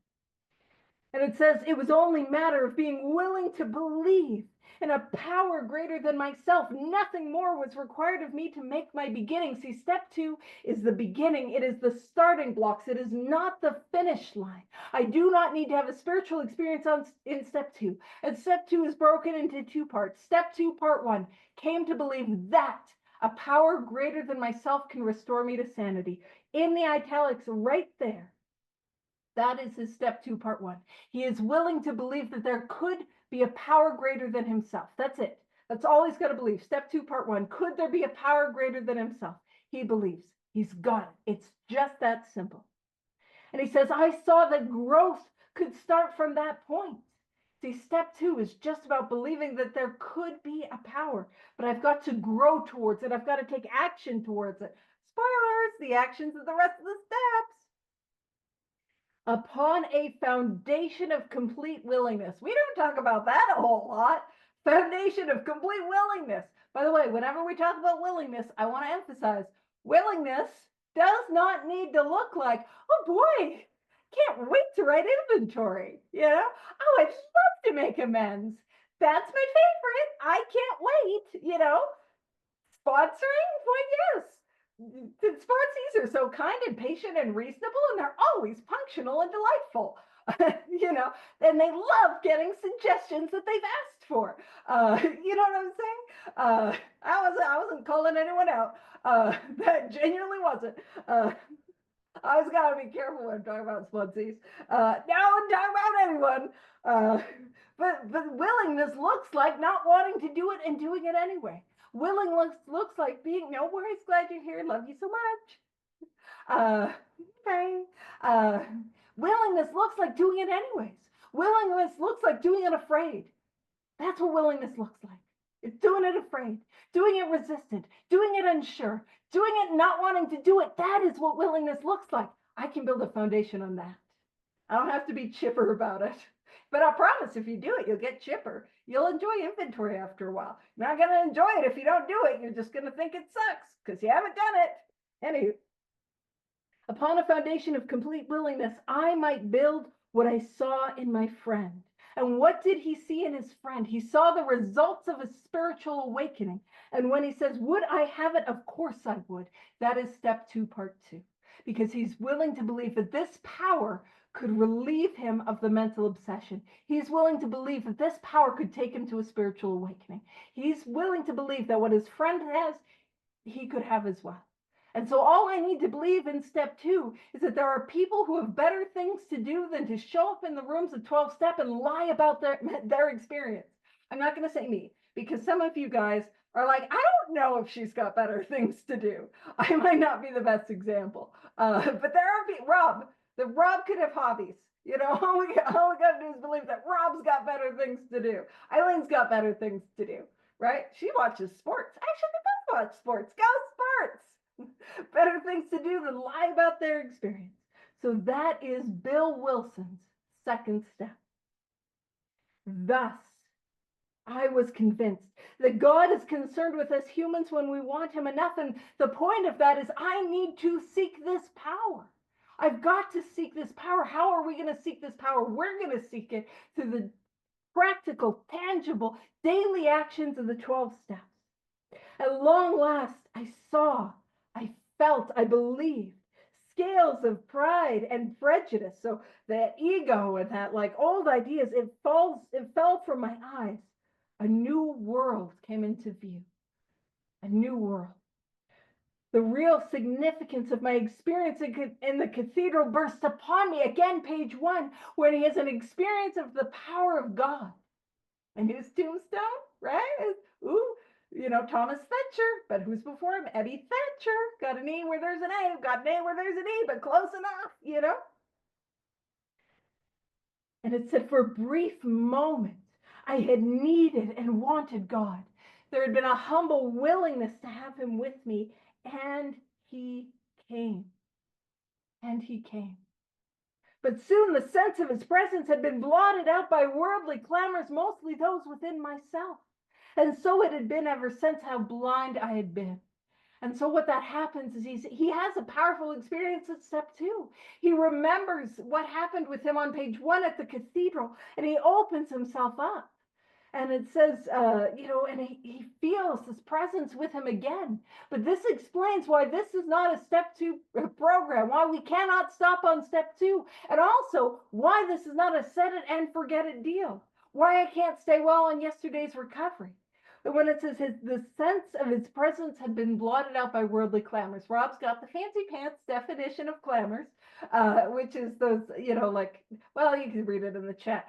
And it says, it was only a matter of being willing to believe in a power greater than myself. Nothing more was required of me to make my beginning. See, step 2 is the beginning. It is the starting blocks. It is not the finish line. I do not need to have a spiritual experience in step 2. And step 2 is broken into 2 parts. Step 2, part 1, came to believe that a power greater than myself can restore me to sanity. In the italics right there, that is his step 2, part 1. He is willing to believe that there could be a power greater than himself. That's it. That's all he's got to believe. Step 2, part 1. Could there be a power greater than himself? He believes. He's got it. It's just that simple. And he says, I saw that growth could start from that point. See, step 2 is just about believing that there could be a power, but I've got to grow towards it. I've got to take action towards it. Spoilers, the actions of the rest of the steps. Upon a foundation of complete willingness. We don't talk about that a whole lot. Foundation of complete willingness. By the way, whenever we talk about willingness, I want to emphasize willingness does not need to look like, oh boy, can't wait to write inventory. Oh, I'd love to make amends. That's my favorite. I can't wait. Sponsoring? Why, yes. The sponsees are so kind and patient and reasonable, and they're always punctual and delightful. And they love getting suggestions that they've asked for. You know what I'm saying? I wasn't calling anyone out. That genuinely wasn't. I was gotta be careful when I'm talking about sponsees. Now I'm talking about anyone. But willingness looks like not wanting to do it and doing it anyway. Willingness looks like being, no worries, glad you're here, love you so much. Okay. Willingness looks like doing it anyways. Willingness looks like doing it afraid. That's what willingness looks like. It's doing it afraid, doing it resistant, doing it unsure, doing it not wanting to do it. That is what willingness looks like. I can build a foundation on that. I don't have to be chipper about it. But I promise if you do it, you'll get chipper. You'll enjoy inventory after a while. You're not going to enjoy it if you don't do it. You're just going to think it sucks because you haven't done it. Anywho, upon a foundation of complete willingness, I might build what I saw in my friend. And what did he see in his friend? He saw the results of a spiritual awakening. And when he says, would I have it? Of course I would. That is step 2, part 2, because he's willing to believe that this power could relieve him of the mental obsession. He's willing to believe that this power could take him to a spiritual awakening. He's willing to believe that what his friend has, he could have as well. And so all I need to believe in step 2 is that there are people who have better things to do than to show up in the rooms of 12 step and lie about their experience. I'm not going to say me, because some of you guys are like, I don't know if she's got better things to do. I might not be the best example. But there are people, Rob could have hobbies. You know, all we got to do is believe that Rob's got better things to do. Eileen's got better things to do, right? She watches sports. Actually, they both watch sports. Go sports! Better things to do than lie about their experience. So that is Bill Wilson's second step. Thus, I was convinced that God is concerned with us humans when we want him enough. And the point of that is I need to seek this power. I've got to seek this power. How are we going to seek this power? We're going to seek it through the practical, tangible, daily actions of the 12 steps. At long last, I saw, I felt, I believed scales of pride and prejudice. So that ego and that like old ideas, it fell from my eyes. A new world came into view. A new world. The real significance of my experience in the cathedral burst upon me. Again, page 1, when he has an experience of the power of God. And his tombstone, right? Ooh, you know, Thomas Thatcher, but who's before him? Eddie Thatcher. Got an E where there's an A, got an A where there's an E, but close enough, you know? And it said, for a brief moment, I had needed and wanted God. There had been a humble willingness to have him with me, and he came. And he came. But soon the sense of his presence had been blotted out by worldly clamors, mostly those within myself. And so it had been ever since, how blind I had been. And so what that happens is he has a powerful experience at step 2. He remembers what happened with him on page 1 at the cathedral, and he opens himself up. And it says, and he feels his presence with him again. But this explains why this is not a step 2 program, why we cannot stop on step 2, and also why this is not a set it and forget it deal, why I can't stay well on yesterday's recovery. But when it says the sense of his presence had been blotted out by worldly clamors, Rob's got the fancy pants definition of clamors, which is those, you can read it in the chat.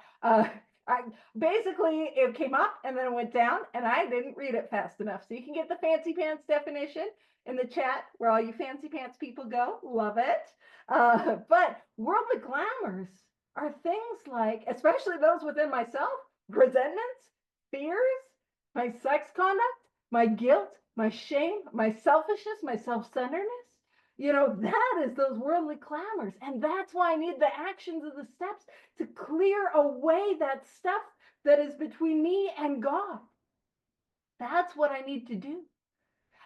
Basically, it came up and then it went down, and I didn't read it fast enough. So you can get the fancy pants definition in the chat where all you fancy pants people go. Love it. But worldly clamors are things like, especially those within myself, resentments, fears, my sex conduct, my guilt, my shame, my selfishness, my self-centeredness. That is those worldly clamors. And that's why I need the actions of the steps to clear away that stuff that is between me and God. That's what I need to do.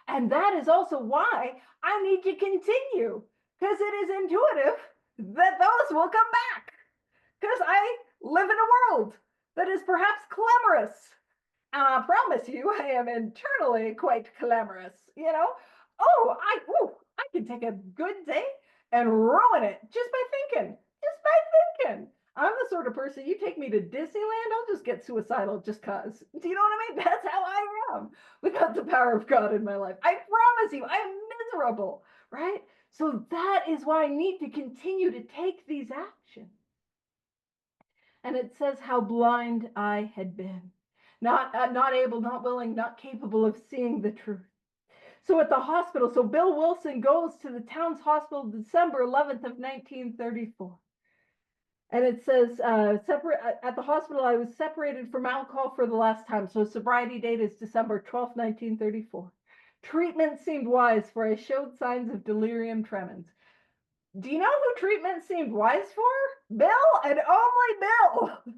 And that is also why I need to continue, because it is intuitive that those will come back. Because I live in a world that is perhaps clamorous. And I promise you, I am internally quite clamorous, I can take a good day and ruin it just by thinking. I'm the sort of person, you take me to Disneyland, I'll just get suicidal just cause. Do you know what I mean? That's how I am without the power of God in my life. I promise you, I'm miserable, right? So that is why I need to continue to take these actions. And it says how blind I had been. Not able, not willing, not capable of seeing the truth. So at the hospital, Bill Wilson goes to the town's hospital December 11th of 1934. And it says, at the hospital, I was separated from alcohol for the last time. So sobriety date is December 12th, 1934. Treatment seemed wise, for I showed signs of delirium tremens. Do you know who treatment seemed wise for? Bill, and only Bill.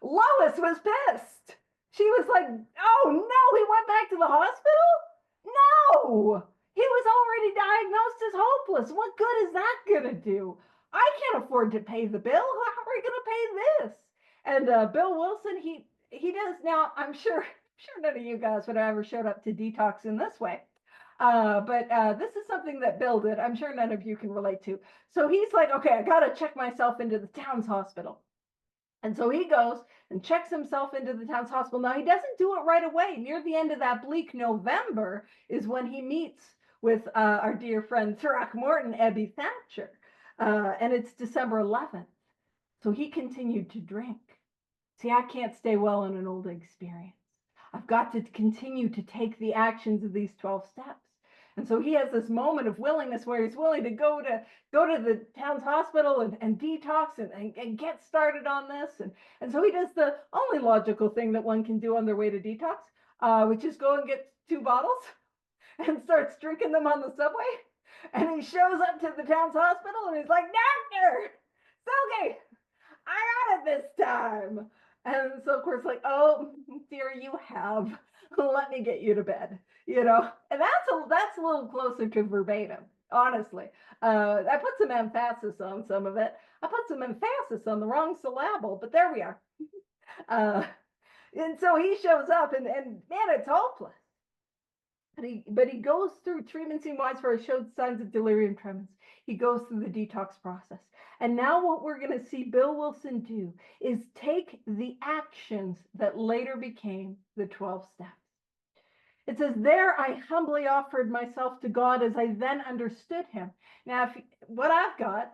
Lois was pissed. She was like, oh no, he went back to the hospital? No, he was already diagnosed as hopeless. What good is that going to do? I can't afford to pay the bill. How are we going to pay this? And Bill Wilson, he does now. I'm sure none of you guys would have ever showed up to detox in this way. But this is something that Bill did. I'm sure none of you can relate to. So he's like, okay, I got to check myself into the town's hospital. And so he goes and checks himself into the town's hospital. Now, he doesn't do it right away. Near the end of that bleak November is when he meets with our dear friend Throckmorton, Ebby Thatcher. And it's December 11th. So he continued to drink. See, I can't stay well in an old experience. I've got to continue to take the actions of these 12 steps. And so he has this moment of willingness where he's willing to go to the town's hospital and detox and get started on this. And so he does the only logical thing that one can do on their way to detox, which is go and get 2 bottles and starts drinking them on the subway. And he shows up to the town's hospital and he's like, Doctor, it's okay. I got it this time. And so, of course, like, oh, dear, you have. Let me get you to bed, you know? And that's a little closer to verbatim, honestly. I put some emphasis on some of it. I put some emphasis on the wrong syllable, but there we are. And so he shows up, and man, it's hopeless. But he goes through treatment scene wise where it showed signs of delirium tremens. He goes through the detox process. And now what we're going to see Bill Wilson do is take the actions that later became the 12 steps. It says, there I humbly offered myself to God as I then understood him. Now, what I've got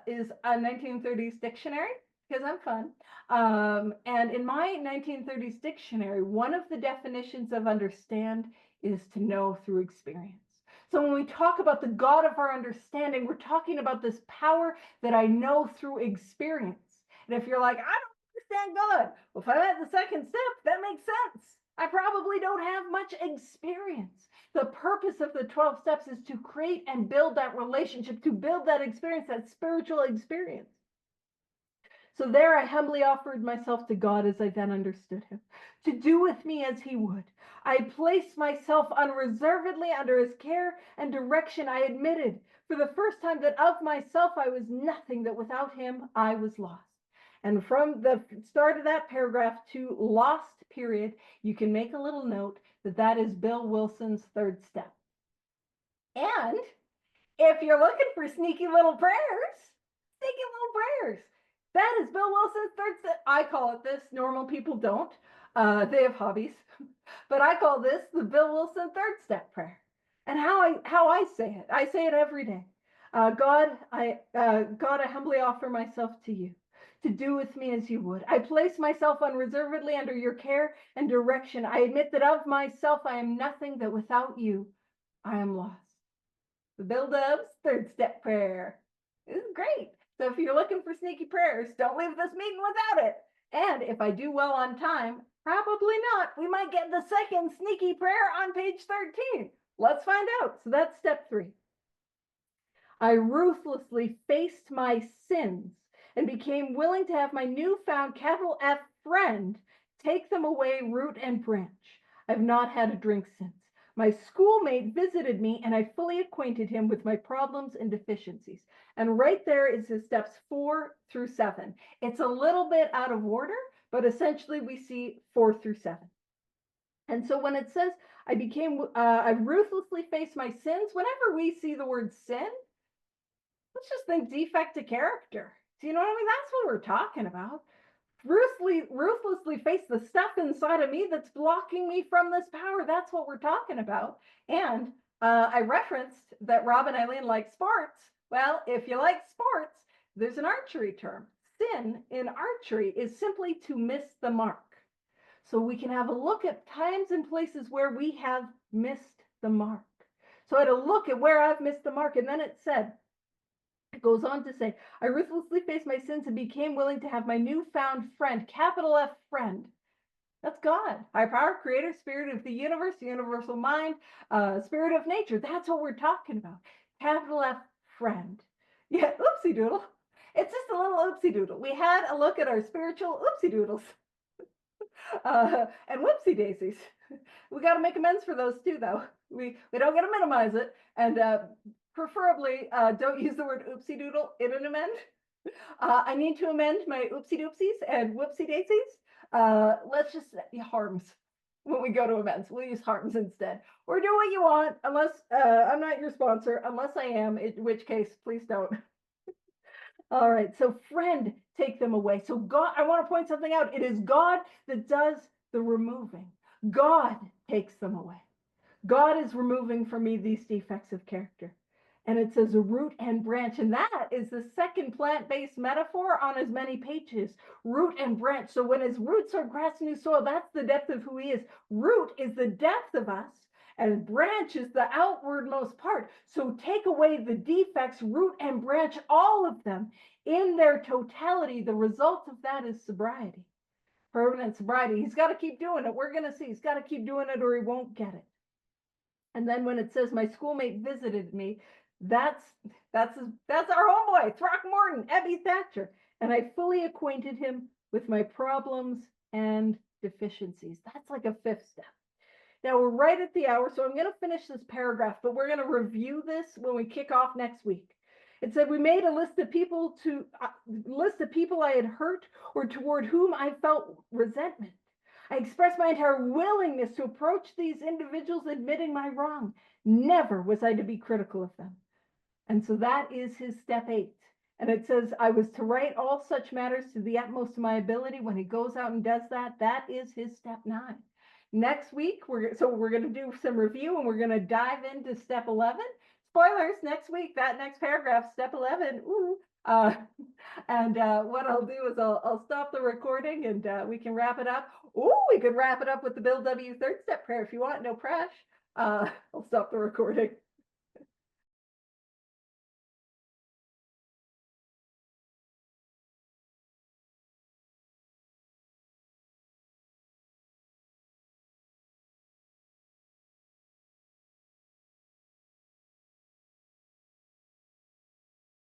is a 1930s dictionary, because I'm fun. And in my 1930s dictionary, one of the definitions of understand is to know through experience. So when we talk about the God of our understanding, we're talking about this power that I know through experience. And if you're like, I don't understand God, well, if I'm at the second step, that makes sense. I probably don't have much experience. The purpose of the 12 steps is to create and build that relationship, to build that experience, that spiritual experience. So there I humbly offered myself to God as I then understood him, to do with me as he would. I placed myself unreservedly under his care and direction. I admitted for the first time that of myself I was nothing, that without him I was lost. And from the start of that paragraph to lost period, you can make a little note that that is Bill Wilson's 3rd step. And if you're looking for sneaky little prayers, that is Bill Wilson's 3rd step. I call it this. Normal people don't. They have hobbies. But I call this the Bill Wilson 3rd step prayer. And how I say it every day. God, I humbly offer myself to you, to do with me as you would. I place myself unreservedly under your care and direction. I admit that of myself I am nothing, that without you I am lost. The Bill Dubs 3rd step prayer. This is great. So if you're looking for sneaky prayers, don't leave this meeting without it. And if I do well on time, probably not, we might get the second sneaky prayer on page 13. Let's find out. So that's step 3. I ruthlessly faced my sins and became willing to have my newfound capital F friend take them away root and branch. I've not had a drink since. My schoolmate visited me and I fully acquainted him with my problems and deficiencies. And right there is his steps 4 through 7. It's a little bit out of order, but essentially we see 4 through 7. And so when it says, I ruthlessly faced my sins, whenever we see the word sin, let's just think defect of character. Do you know what I mean? That's what we're talking about. Ruthlessly face the stuff inside of me that's blocking me from this power. That's what we're talking about. And I referenced that Rob and Eileen like sports. Well, if you like sports, there's an archery term. Sin in archery is simply to miss the mark. So we can have a look at times and places where we have missed the mark. So I had a look at where I've missed the mark. And then it goes on to say, I ruthlessly faced my sins and became willing to have my newfound friend, capital F friend. That's God, high power, creator, spirit of the universe, universal mind, spirit of nature. That's what we're talking about. Capital F friend. Yeah, oopsie doodle. It's just a little oopsie doodle. We had a look at our spiritual oopsie doodles. And whoopsie daisies. We got to make amends for those too, though. We don't got to minimize it. And preferably, don't use the word oopsie doodle in an amend. I need to amend my oopsie doopsies and whoopsie daisies. Let's just harms when we go to amends. We'll use harms instead. Or do what you want, unless I'm not your sponsor, unless I am, in which case, please don't. All right, so friend, take them away. So God, I want to point something out. It is God that does the removing. God takes them away. God is removing from me these defects of character. And it says a root and branch. And that is the second plant-based metaphor on as many pages. Root and branch. So when his roots are grass new soil, that's the depth of who he is. Root is the depth of us, and branch is the outwardmost part. So take away the defects, root and branch, all of them in their totality. The result of that is sobriety, permanent sobriety. He's got to keep doing it. We're going to see. He's got to keep doing it or he won't get it. And then when it says my schoolmate visited me, that's our homeboy, Throckmorton, Ebby Thatcher. And I fully acquainted him with my problems and deficiencies. That's like a fifth step. Now we're right at the hour, so I'm going to finish this paragraph, but we're going to review this when we kick off next week. It said we made a list of people I had hurt or toward whom I felt resentment. I expressed my entire willingness to approach these individuals admitting my wrong. Never was I to be critical of them. And so that is his step 8. And it says, I was to write all such matters to the utmost of my ability. When he goes out and does that, that is his step 9. Next week, we're going to do some review and we're going to dive into step 11. Spoilers, next week, that next paragraph, step 11. Ooh. And what I'll do is I'll stop the recording and we can wrap it up. Oh, we could wrap it up with the Bill W. third step prayer if you want, no pressure. I'll stop the recording.